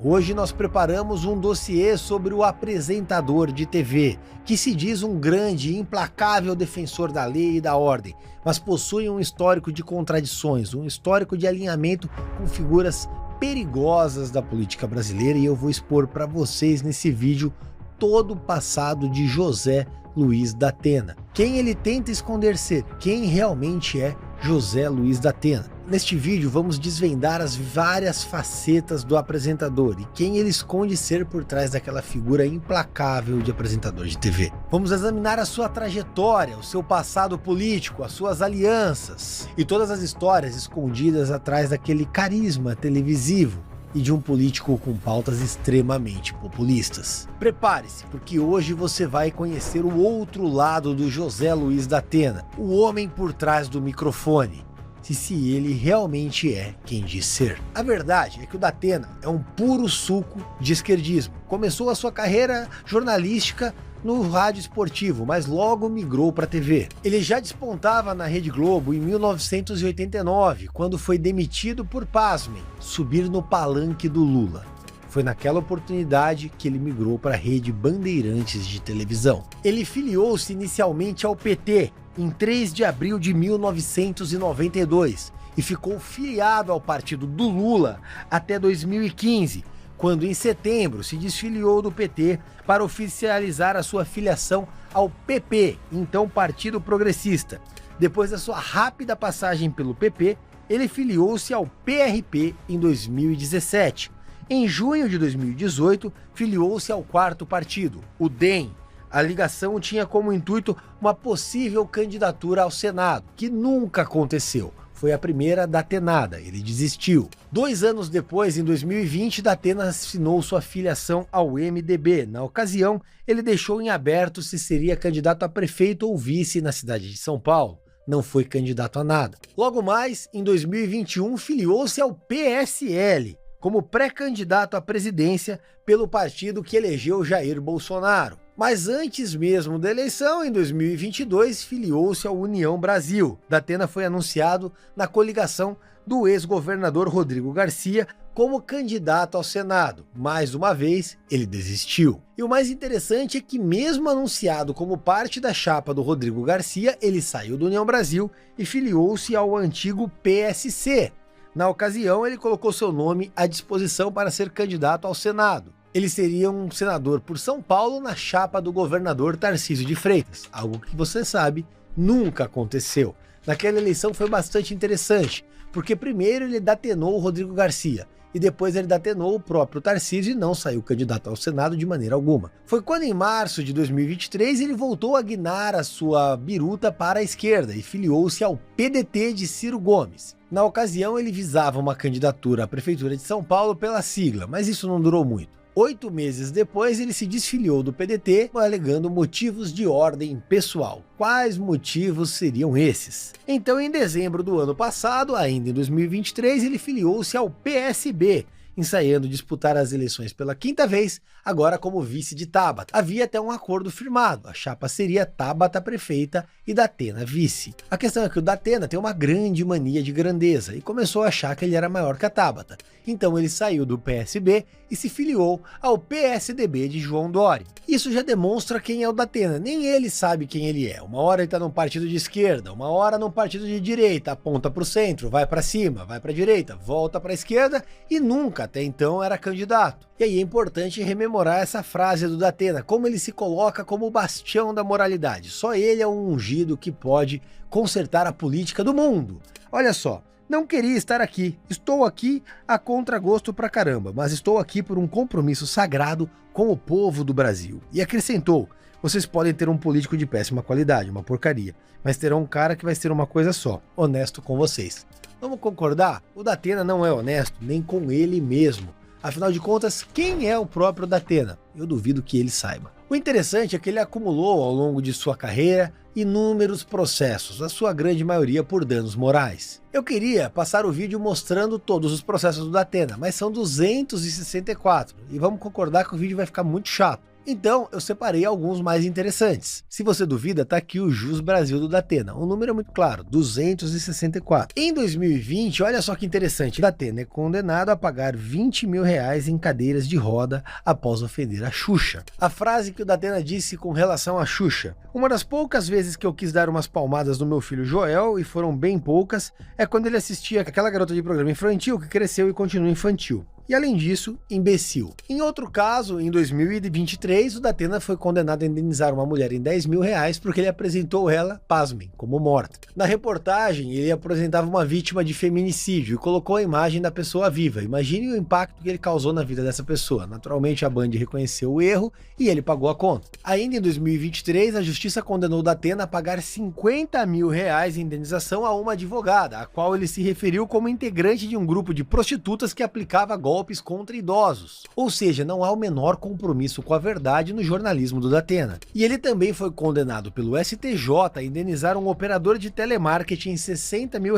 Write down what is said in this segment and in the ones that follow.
Hoje nós preparamos um dossiê sobre o apresentador de TV, que se diz um grande e implacável defensor da lei e da ordem, mas possui um histórico de contradições, um histórico de alinhamento com figuras perigosas da política brasileira, e eu vou expor para vocês nesse vídeo todo o passado de José Luiz da Atena. Quem ele tenta esconder ser, quem realmente é José Luiz da Atena. Neste vídeo vamos desvendar as várias facetas do apresentador e quem ele esconde ser por trás daquela figura implacável de apresentador de TV. Vamos examinar a sua trajetória, o seu passado político, as suas alianças e todas as histórias escondidas atrás daquele carisma televisivo e de um político com pautas extremamente populistas. Prepare-se, porque hoje você vai conhecer o outro lado do José Luiz da Atena, o homem por trás do microfone, se ele realmente é quem diz ser. A verdade é que o da Atena é um puro suco de esquerdismo. Começou a sua carreira jornalística no rádio esportivo, mas logo migrou para a TV. Ele já despontava na Rede Globo em 1989, quando foi demitido por, pasmem, subir no palanque do Lula. Foi naquela oportunidade que ele migrou para a Rede Bandeirantes de televisão. Ele filiou-se inicialmente ao PT em 3 de abril de 1992 e ficou filiado ao partido do Lula até 2015, quando em setembro se desfiliou do PT para oficializar a sua filiação ao PP, então Partido Progressista. Depois da sua rápida passagem pelo PP, ele filiou-se ao PRP em 2017. Em junho de 2018, filiou-se ao quarto partido, o DEM. A ligação tinha como intuito uma possível candidatura ao Senado, que nunca aconteceu. Foi a primeira da Atenada, ele desistiu. 2 anos depois, em 2020, da Atena assinou sua filiação ao MDB. Na ocasião, ele deixou em aberto se seria candidato a prefeito ou vice na cidade de São Paulo. Não foi candidato a nada. Logo mais, em 2021, filiou-se ao PSL, como pré-candidato à presidência pelo partido que elegeu Jair Bolsonaro. Mas antes mesmo da eleição, em 2022, filiou-se à União Brasil. Da Atena foi anunciado na coligação do ex-governador Rodrigo Garcia como candidato ao Senado. Mais uma vez, ele desistiu. E o mais interessante é que, mesmo anunciado como parte da chapa do Rodrigo Garcia, ele saiu da União Brasil e filiou-se ao antigo PSC. Na ocasião, ele colocou seu nome à disposição para ser candidato ao Senado. Ele seria um senador por São Paulo na chapa do governador Tarcísio de Freitas, algo que você sabe nunca aconteceu. Naquela eleição foi bastante interessante, porque primeiro ele datenou o Rodrigo Garcia, e depois ele datenou o próprio Tarcísio e não saiu candidato ao Senado de maneira alguma. Foi quando em março de 2023 ele voltou a guinar a sua biruta para a esquerda e filiou-se ao PDT de Ciro Gomes. Na ocasião ele visava uma candidatura à Prefeitura de São Paulo pela sigla, mas isso não durou muito. 8 meses depois ele se desfiliou do PDT, alegando motivos de ordem pessoal. Quais motivos seriam esses? Então, em dezembro do ano passado, ainda em 2023, ele filiou-se ao PSB, ensaiando disputar as eleições pela 5ª vez, agora como vice de Tabata. Havia até um acordo firmado, a chapa seria Tabata prefeita e da Atena vice. A questão é que o da Atena tem uma grande mania de grandeza e começou a achar que ele era maior que a Tabata. Então ele saiu do PSB e se filiou ao PSDB de João Dória. Isso já demonstra quem é o da Atena, nem ele sabe quem ele é. Uma hora ele tá num partido de esquerda, uma hora num partido de direita, aponta para o centro, vai para cima, vai para a direita, volta para a esquerda e nunca até então era candidato. E aí é importante rememorar essa frase do da Atena, como ele se coloca como o bastião da moralidade. Só ele é um ungido que pode consertar a política do mundo. Olha só. Não queria estar aqui, estou aqui a contragosto pra caramba, mas estou aqui por um compromisso sagrado com o povo do Brasil. E acrescentou, vocês podem ter um político de péssima qualidade, uma porcaria, mas terão um cara que vai ser uma coisa só, honesto com vocês. Vamos concordar? O da Atena não é honesto, nem com ele mesmo. Afinal de contas, quem é o próprio da Atena? Eu duvido que ele saiba. O interessante é que ele acumulou ao longo de sua carreira inúmeros processos, a sua grande maioria por danos morais. Eu queria passar o vídeo mostrando todos os processos do da Atena, mas são 264, e vamos concordar que o vídeo vai ficar muito chato. Então, eu separei alguns mais interessantes. Se você duvida, tá aqui o Jus Brasil do Datena. O número é muito claro, 264. Em 2020, olha só que interessante, Datena é condenado a pagar R$20 mil em cadeiras de roda após ofender a Xuxa. A frase que o Datena disse com relação a Xuxa: uma das poucas vezes que eu quis dar umas palmadas no meu filho Joel, e foram bem poucas, é quando ele assistia aquela garota de programa infantil que cresceu e continua infantil. E além disso, imbecil. Em outro caso, em 2023, o Datena foi condenado a indenizar uma mulher em R$10 mil porque ele apresentou ela, pasmem, como morta. Na reportagem, ele apresentava uma vítima de feminicídio e colocou a imagem da pessoa viva. Imagine o impacto que ele causou na vida dessa pessoa. Naturalmente, a Band reconheceu o erro e ele pagou a conta. Ainda em 2023, a justiça condenou o Datena a pagar R$50 mil em indenização a uma advogada, a qual ele se referiu como integrante de um grupo de prostitutas que aplicava golpes contra idosos. Ou seja, não há o menor compromisso com a verdade no jornalismo do Datena. E ele também foi condenado pelo STJ a indenizar um operador de telemarketing em R$60 mil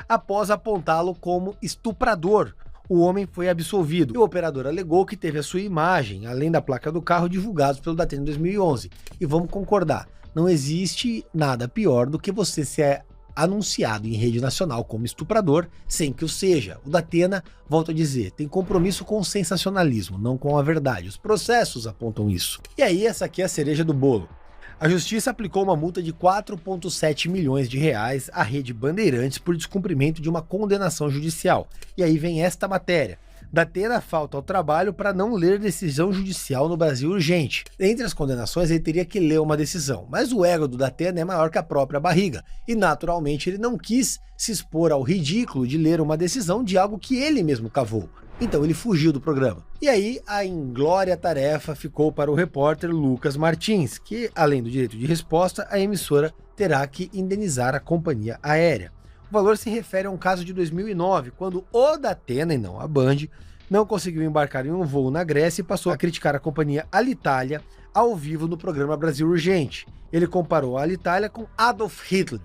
após apontá-lo como estuprador. O homem foi absolvido e o operador alegou que teve a sua imagem, além da placa do carro, divulgados pelo Datena em 2011. E vamos concordar, não existe nada pior do que você ser anunciado em rede nacional como estuprador sem que o seja. O Datena, volto a dizer, tem compromisso com o sensacionalismo, não com a verdade. Os processos apontam isso. E aí, essa aqui é a cereja do bolo. A justiça aplicou uma multa de R$4,7 milhões à Rede Bandeirantes por descumprimento de uma condenação judicial. E aí vem esta matéria. Datena falta ao trabalho para não ler decisão judicial no Brasil urgente. Entre as condenações, ele teria que ler uma decisão, mas o ego do Datena é maior que a própria barriga, e naturalmente ele não quis se expor ao ridículo de ler uma decisão de algo que ele mesmo cavou. Então ele fugiu do programa. E aí a inglória tarefa ficou para o repórter Lucas Martins, que, além do direito de resposta, a emissora terá que indenizar a companhia aérea. O valor se refere a um caso de 2009, quando o Datena, e não a Band, não conseguiu embarcar em um voo na Grécia e passou a criticar a companhia Alitalia ao vivo no programa Brasil Urgente. Ele comparou a Alitalia com Adolf Hitler.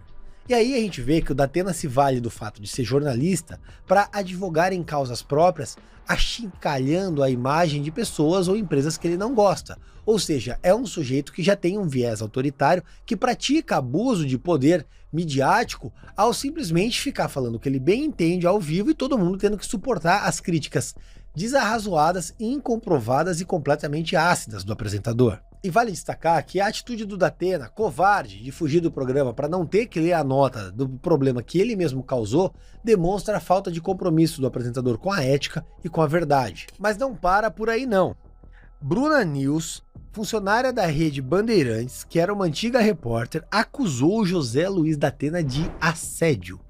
E aí a gente vê que o Datena se vale do fato de ser jornalista para advogar em causas próprias, achincalhando a imagem de pessoas ou empresas que ele não gosta. Ou seja, é um sujeito que já tem um viés autoritário, que pratica abuso de poder midiático ao simplesmente ficar falando o que ele bem entende ao vivo e todo mundo tendo que suportar as críticas desarrazoadas, incomprovadas e completamente ácidas do apresentador. E vale destacar que a atitude do Datena, covarde, de fugir do programa para não ter que ler a nota do problema que ele mesmo causou, demonstra a falta de compromisso do apresentador com a ética e com a verdade. Mas não para por aí não. Bruna News, funcionária da Rede Bandeirantes, que era uma antiga repórter, acusou José Luiz Datena de assédio.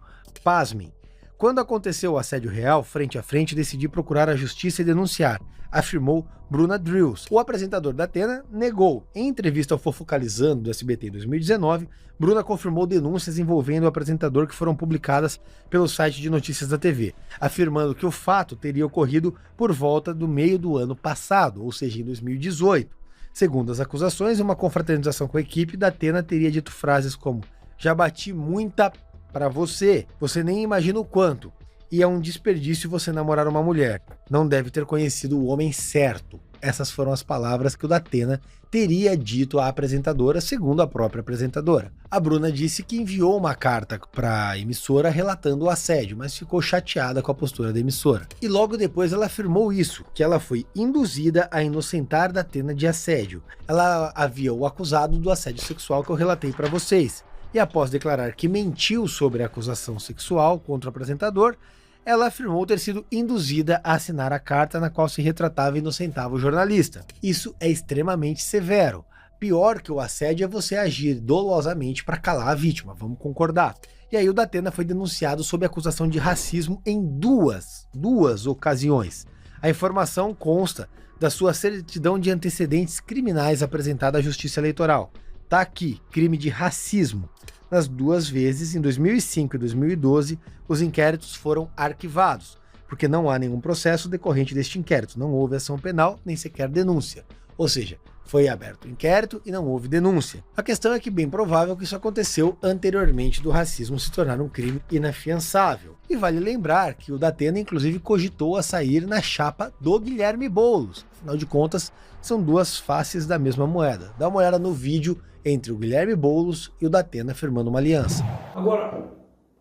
Pasmem. Quando aconteceu o assédio real, frente a frente, decidi procurar a justiça e denunciar, afirmou Bruna Drills. O apresentador Datena negou. Em entrevista ao Fofocalizando do SBT em 2019, Bruna confirmou denúncias envolvendo o apresentador que foram publicadas pelo site de notícias da TV, afirmando que o fato teria ocorrido por volta do meio do ano passado, ou seja, em 2018. Segundo as acusações, em uma confraternização com a equipe, Datena teria dito frases como: "Já bati muita para você nem imagina o quanto, e é um desperdício você namorar uma mulher, não deve ter conhecido o homem certo." Essas foram as palavras que o Datena teria dito à apresentadora, segundo a própria apresentadora. A Bruna disse que enviou uma carta para a emissora relatando o assédio, mas ficou chateada com a postura da emissora. E logo depois ela afirmou isso, que ela foi induzida a inocentar Datena de assédio. Ela havia o acusado do assédio sexual que eu relatei para vocês. E após declarar que mentiu sobre a acusação sexual contra o apresentador, ela afirmou ter sido induzida a assinar a carta na qual se retratava e inocentava o jornalista. Isso é extremamente severo. Pior que o assédio é você agir dolosamente para calar a vítima, vamos concordar. E aí o Datena foi denunciado sob acusação de racismo em duas ocasiões. A informação consta da sua certidão de antecedentes criminais apresentada à Justiça Eleitoral. Tá aqui, crime de racismo. Nas duas vezes, em 2005 e 2012, os inquéritos foram arquivados, porque não há nenhum processo decorrente deste inquérito, não houve ação penal, nem sequer denúncia. Ou seja, foi aberto inquérito e não houve denúncia. A questão é que é bem provável que isso aconteceu anteriormente do racismo se tornar um crime inafiançável. E vale lembrar que o Datena inclusive cogitou a sair na chapa do Guilherme Boulos. Afinal de contas, são duas faces da mesma moeda. Dá uma olhada no vídeo entre o Guilherme Boulos e o Datena firmando uma aliança. Agora,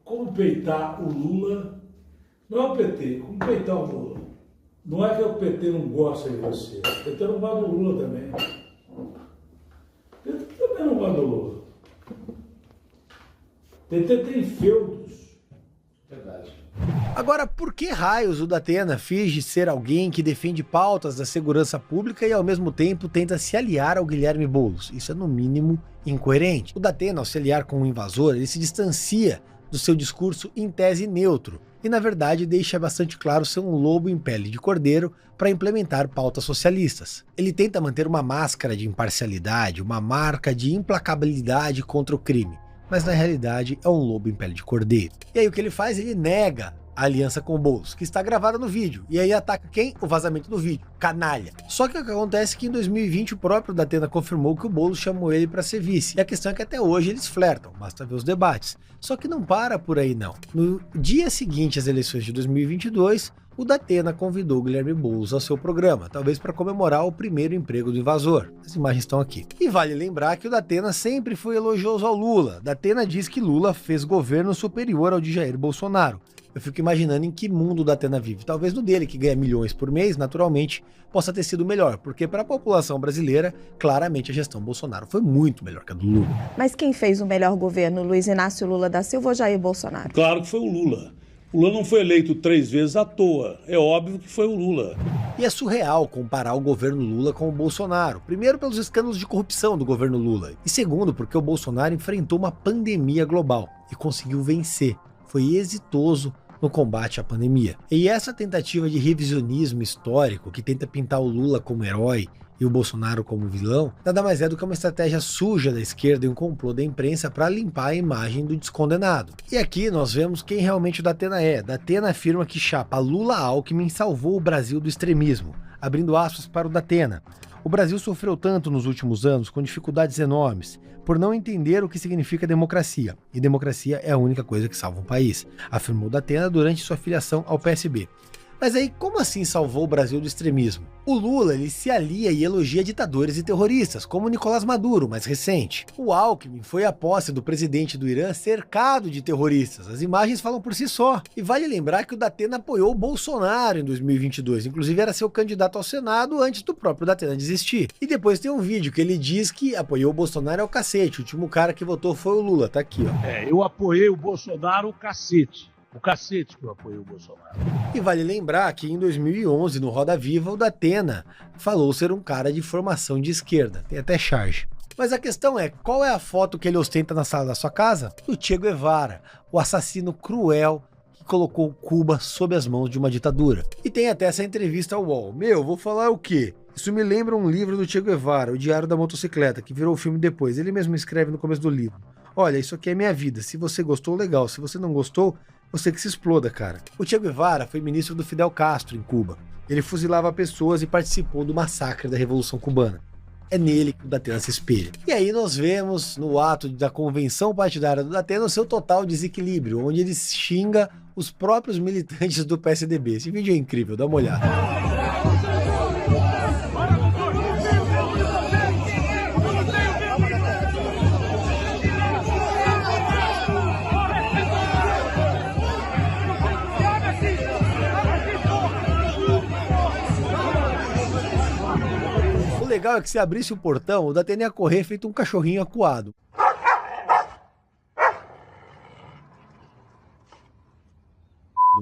como peitar o Lula? Não é o PT, como peitar o Lula? Não é que o PT não gosta de você, o PT não gosta do Lula também. O PT também não gosta do Lula. O PT tem feudos. Verdade. Agora, por que raios o Datena finge ser alguém que defende pautas da segurança pública e ao mesmo tempo tenta se aliar ao Guilherme Boulos? Isso é no mínimo incoerente. O Datena, ao se aliar com um invasor, ele se distancia do seu discurso em tese neutro e na verdade deixa bastante claro ser um lobo em pele de cordeiro para implementar pautas socialistas. Ele tenta manter uma máscara de imparcialidade, uma marca de implacabilidade contra o crime, mas na realidade é um lobo em pele de cordeiro. E aí o que ele faz? Ele nega a aliança com o Boulos, que está gravada no vídeo, e aí ataca quem? O vazamento do vídeo, canalha. Só que o que acontece é que em 2020 o próprio Datena confirmou que o Boulos chamou ele para ser vice, e a questão é que até hoje eles flertam, basta ver os debates. Só que não para por aí não. No dia seguinte às eleições de 2022, o Datena convidou o Guilherme Boulos ao seu programa, talvez para comemorar o primeiro emprego do invasor. As imagens estão aqui. E vale lembrar que o Datena sempre foi elogioso ao Lula. Datena diz que Lula fez governo superior ao de Jair Bolsonaro. Eu fico imaginando em que mundo o Datena vive. Talvez no dele, que ganha milhões por mês, naturalmente, possa ter sido melhor, porque para a população brasileira, claramente a gestão Bolsonaro foi muito melhor que a do Lula. Mas quem fez o melhor governo, Luiz Inácio Lula da Silva ou Jair Bolsonaro? Claro que foi o Lula. O Lula não foi eleito 3 vezes à toa. É óbvio que foi o Lula. E é surreal comparar o governo Lula com o Bolsonaro. Primeiro pelos escândalos de corrupção do governo Lula. E segundo porque o Bolsonaro enfrentou uma pandemia global e conseguiu vencer. Foi exitoso no combate à pandemia. E essa tentativa de revisionismo histórico, que tenta pintar o Lula como herói e o Bolsonaro como vilão, nada mais é do que uma estratégia suja da esquerda e um complô da imprensa para limpar a imagem do descondenado. E aqui nós vemos quem realmente o Datena é. Datena afirma que chapa Lula-Alckmin salvou o Brasil do extremismo, abrindo aspas para o Datena. O Brasil sofreu tanto nos últimos anos, com dificuldades enormes, por não entender o que significa democracia. E democracia é a única coisa que salva um país, afirmou Datena durante sua filiação ao PSB. Mas aí, como assim salvou o Brasil do extremismo? O Lula, ele se alia e elogia ditadores e terroristas, como Nicolás Maduro, mais recente. O Alckmin foi à posse do presidente do Irã cercado de terroristas. As imagens falam por si só. E vale lembrar que o Datena apoiou o Bolsonaro em 2022, inclusive era seu candidato ao Senado antes do próprio Datena desistir. E depois tem um vídeo que ele diz que apoiou o Bolsonaro ao cacete. O último cara que votou foi o Lula, tá aqui, ó. Eu apoiei o Bolsonaro o cacete. O cacete que eu apoiei o Bolsonaro. E vale lembrar que em 2011, no Roda Viva, o Datena falou ser um cara de formação de esquerda. Tem até charge. Mas a questão é, qual é a foto que ele ostenta na sala da sua casa? Do Che Guevara, o assassino cruel que colocou Cuba sob as mãos de uma ditadura. E tem até essa entrevista ao UOL. Vou falar o quê? Isso me lembra um livro do Che Guevara, O Diário da Motocicleta, que virou filme depois. Ele mesmo escreve no começo do livro. Olha, isso aqui é minha vida. Se você gostou, legal. Se você não gostou, você que se exploda, cara. O Che Guevara foi ministro do Fidel Castro em Cuba. Ele fuzilava pessoas e participou do massacre da Revolução Cubana. É nele que o Datena se espelha. E aí nós vemos no ato da convenção partidária do Datena o seu total desequilíbrio, onde ele xinga os próprios militantes do PSDB. Esse vídeo é incrível, dá uma olhada. O legal é que se abrisse o portão, o Datena ia correr feito um cachorrinho acuado.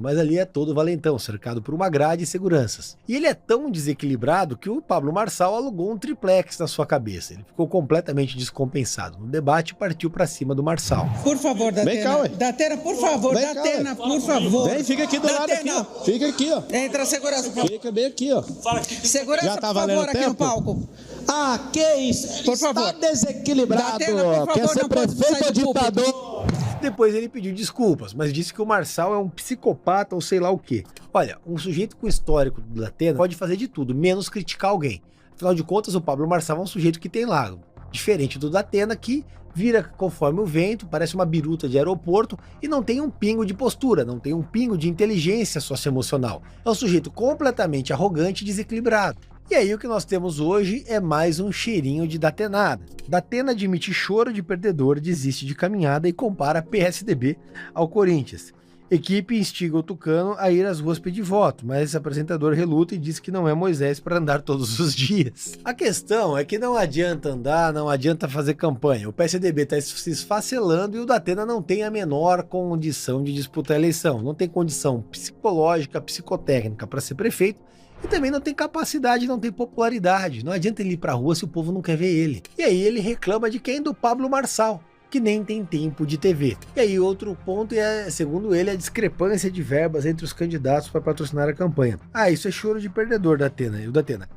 Mas ali é todo valentão, cercado por uma grade e seguranças. E ele é tão desequilibrado que o Pablo Marçal alugou um triplex na sua cabeça. Ele ficou completamente descompensado. No debate, partiu pra cima do Marçal. Por favor, Datena. Datena, por favor, Datena, por favor. Vem, fica aqui do lado aqui, ó. Fica aqui, ó. Entra a segurança, por favor. Fica bem aqui, ó. Segurança, Já tá por favor, valendo aqui tempo? no palco. Ah, que isso? Por favor. Está desequilibrado. Datena, por favor, Quer ser não pode prefeito sair ou do púlpito. ditador? Depois ele pediu desculpas, mas disse que o Marçal é um psicopata ou sei lá o quê. Olha, um sujeito com histórico do Datena pode fazer de tudo, menos criticar alguém. Afinal de contas, o Pablo Marçal é um sujeito que tem lá, diferente do Datena, que vira conforme o vento, parece uma biruta de aeroporto e não tem um pingo de postura, não tem um pingo de inteligência socioemocional. É um sujeito completamente arrogante e desequilibrado. E aí o que nós temos hoje é mais um cheirinho de datenada. Datena admite choro de perdedor, desiste de caminhada e compara PSDB ao Corinthians. Equipe instiga o Tucano a ir às ruas pedir voto, mas esse apresentador reluta e diz que não é Moisés para andar todos os dias. A questão é que não adianta andar, não adianta fazer campanha. O PSDB está se esfacelando e o Datena não tem a menor condição de disputar a eleição. Não tem condição psicológica, psicotécnica para ser prefeito e também não tem capacidade, não tem popularidade. Não adianta ele ir para a rua se o povo não quer ver ele. E aí ele reclama de quem? Do Pablo Marçal, que nem tem tempo de TV. E aí outro ponto é, segundo ele, a discrepância de verbas entre os candidatos para patrocinar a campanha. Ah, isso é choro de perdedor, Datena. E o Datena,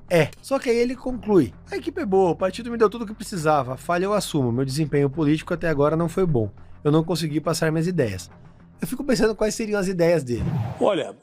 só que aí ele conclui: a equipe é boa, o partido me deu tudo o que precisava, a falha eu assumo, meu desempenho político até agora não foi bom, eu não consegui passar minhas ideias. Eu fico pensando quais seriam as ideias dele. Olha,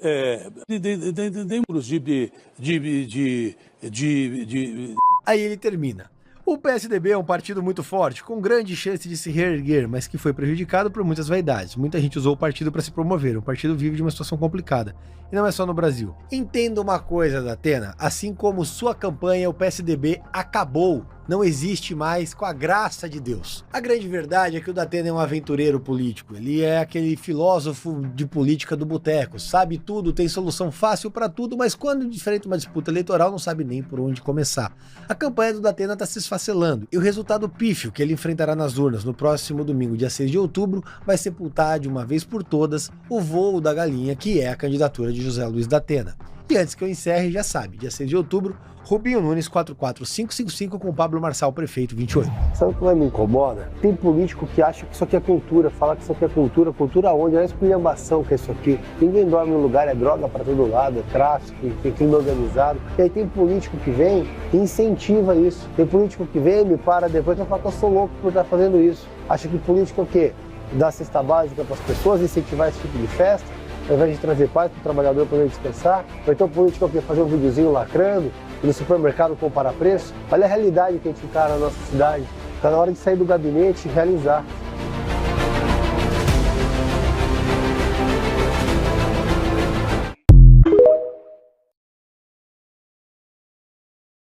Aí ele termina: o PSDB é um partido muito forte, com grande chance de se reerguer, mas que foi prejudicado por muitas vaidades. Muita gente usou o partido para se promover. O partido vive de uma situação complicada. E não é só no Brasil. Entenda uma coisa, Datena. Assim como sua campanha, o PSDB acabou. Não existe mais, com a graça de Deus. A grande verdade é que o Datena é um aventureiro político. Ele é aquele filósofo de política do boteco. Sabe tudo, tem solução fácil para tudo, mas quando enfrenta uma disputa eleitoral não sabe nem por onde começar. A campanha do Datena está se esfacelando. E o resultado pífio que ele enfrentará nas urnas no próximo domingo, dia 6 de outubro, vai sepultar de uma vez por todas o voo da galinha, que é a candidatura de José Luiz Datena. E antes que eu encerre, já sabe, dia 6 de outubro, Rubinho Nunes 44555 com o Pablo Marçal, prefeito 28. Sabe o que vai me incomoda? Tem político que acha que isso aqui é cultura, fala que isso aqui é cultura. Cultura onde? É esculhambação que é isso aqui. Ninguém dorme no lugar, é droga para todo lado, é tráfico, tem crime organizado. E aí tem político que vem e incentiva isso. Tem político que vem, me para depois e fala que eu sou louco por estar fazendo isso. Acha que político é o quê? Dar cesta básica para as pessoas, incentivar esse tipo de festa, ao invés de trazer paz para o trabalhador poder descansar. Ou então político é o quê? Fazer um videozinho lacrando, no supermercado comparar preço. Olha a realidade que a gente encara na nossa cidade. Está na hora de sair do gabinete e realizar.